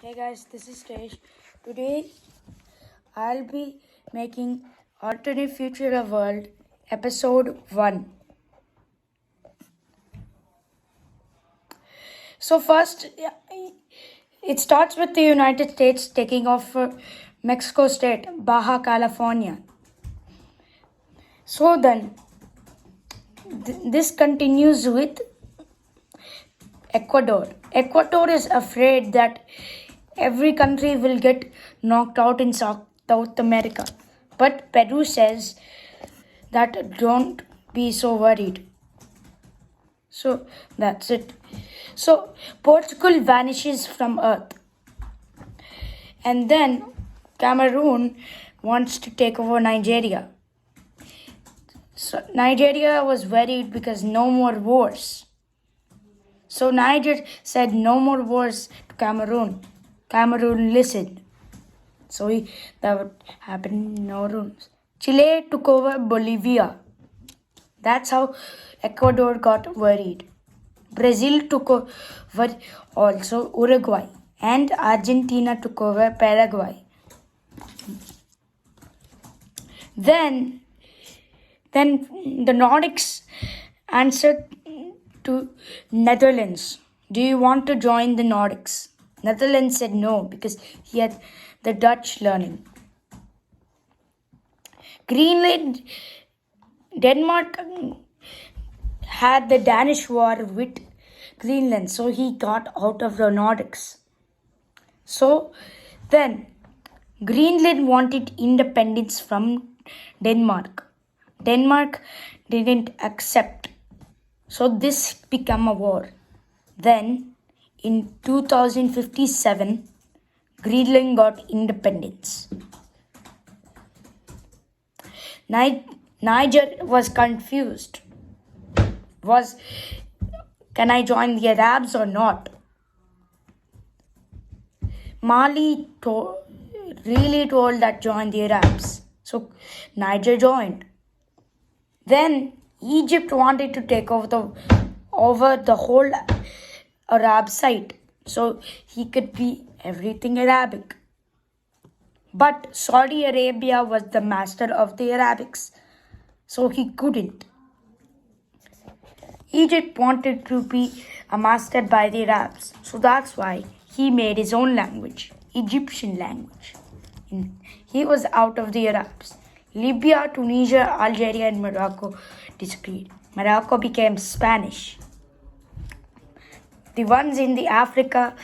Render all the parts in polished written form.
Hey guys, this is Tesh. Today I'll be making Alternate Future of World episode 1. So first it starts with the United States taking over Mexico State, Baja California. So then this continues with Ecuador. Ecuador is afraid that every country will get knocked out in South America. But Peru says that don't be so worried. So that's it. So Portugal vanishes from Earth. And then Cameroon wants to take over Nigeria. So Nigeria was worried because no more wars. So Niger said no more wars to Cameroon. Cameroon listened. So that would happen. No rooms. Chile took over Bolivia. That's how Ecuador got worried. Brazil took over also Uruguay. And Argentina took over Paraguay. Then the Nordics answered to Netherlands. Do you want to join the Nordics? Netherlands said no because he had the Dutch learning. Greenland, Denmark had the Danish war with Greenland, so he got out of the Nordics. So then Greenland wanted independence from Denmark. Denmark didn't accept. So this became a war. Then in 2057, Greenland got independence. Niger was confused. Can I join the Arabs or not? Mali really told that join the Arabs. So Niger joined. Then Egypt wanted to take over the whole Arab side, so he could be everything Arabic. But Saudi Arabia was the master of the Arabics, so he couldn't. Egypt wanted to be mastered by the Arabs, so that's why he made his own language, Egyptian language. He was out of the Arabs. Libya, Tunisia, Algeria, and Morocco disagreed. Morocco became Spanish. The ones in the Africa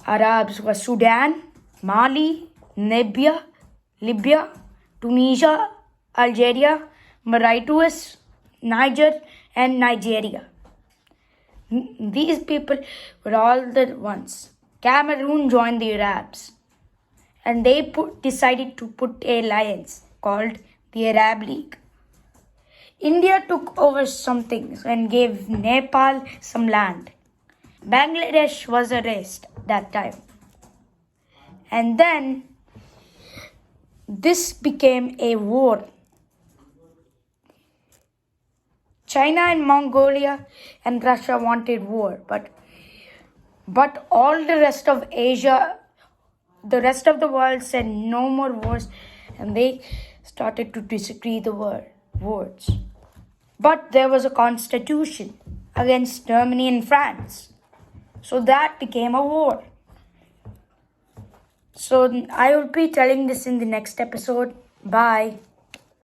Arabs were Sudan, Mali, Libya, Tunisia, Algeria, Mauritius, Niger, and Nigeria. These people were all the ones. Cameroon joined the Arabs, and they decided to put a alliance called the Arab League. India took over some things and gave Nepal some land. Bangladesh was erased that time. And then this became a war. China and Mongolia and Russia wanted war, but all the rest of Asia, the rest of the world said no more wars, and they started to disagree the words. But there was a constitution against Germany and France. So that became a war. So I will be telling this in the next episode. Bye.